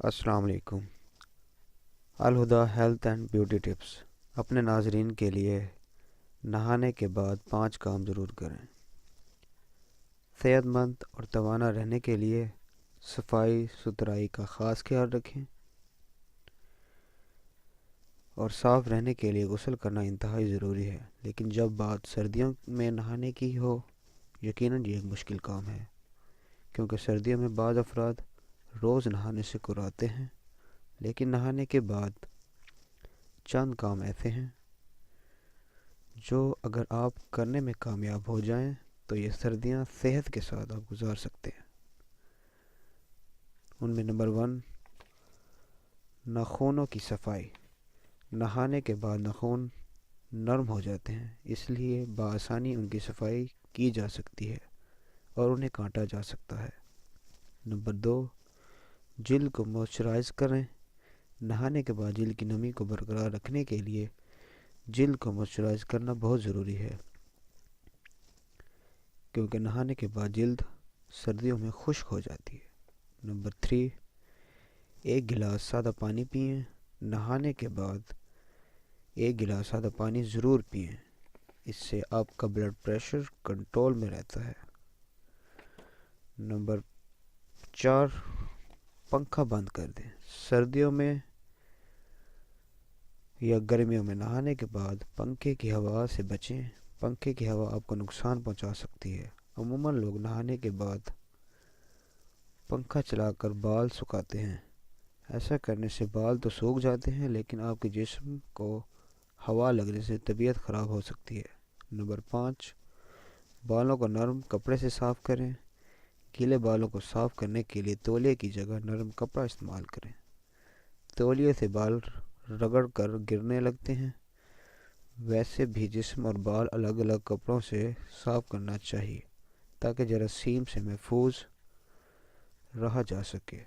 السلام علیکم۔ الہدا health and beauty tips اپنے ناظرین کے لیے نہانے کے بعد 5 کام ضرور کریں۔ صحت مند اور توانا رہنے کے لیے صفائی ستھرائی کا خاص خیال رکھیں اور صاف رہنے کے لیے غسل کرنا انتہائی ضروری ہے، لیکن جب بات سردیوں میں نہانے کی ہو، یقیناً یہ ایک مشکل کام ہے، کیونکہ سردیوں میں بعض افراد روز نہانے سے کراتے ہیں، لیکن نہانے کے بعد چند کام ایسے ہیں جو اگر آپ کرنے میں کامیاب ہو جائیں تو یہ سردیاں صحت کے ساتھ آپ گزار سکتے ہیں۔ ان میں نمبر 1، ناخنوں کی صفائی۔ نہانے کے بعد ناخن نرم ہو جاتے ہیں، اس لیے بآسانی ان کی صفائی کی جا سکتی ہے اور انہیں کاٹا جا سکتا ہے۔ نمبر 2، جلد کو موئسچرائز کریں۔ نہانے کے بعد جلد کی نمی کو برقرار رکھنے کے لیے جلد کو موئسچرائز کرنا بہت ضروری ہے، کیونکہ نہانے کے بعد جلد سردیوں میں خشک ہو جاتی ہے۔ نمبر 3، ایک گلاس سادہ پانی پئیں۔ نہانے کے بعد ایک گلاس سادہ پانی ضرور پئیں، اس سے آپ کا بلڈ پریشر کنٹرول میں رہتا ہے۔ نمبر 4، پنکھا بند کر دیں۔ سردیوں میں یا گرمیوں میں نہانے کے بعد پنکھے کی ہوا سے بچیں۔ پنکھے کی ہوا آپ کو نقصان پہنچا سکتی ہے۔ عموماً لوگ نہانے کے بعد پنکھا چلا کر بال سکھاتے ہیں۔ ایسا کرنے سے بال تو سوکھ جاتے ہیں، لیکن آپ کے جسم کو ہوا لگنے سے طبیعت خراب ہو سکتی ہے۔ نمبر 5، بالوں کو نرم کپڑے سے صاف کریں۔ گیلے بالوں کو صاف کرنے کے لیے تولیے کی جگہ نرم کپڑا استعمال کریں۔ تولیے سے بال رگڑ کر گرنے لگتے ہیں، ویسے بھی جسم اور بال الگ الگ کپڑوں سے صاف کرنا چاہیے تاکہ جراثیم سے محفوظ رہا جا سکے۔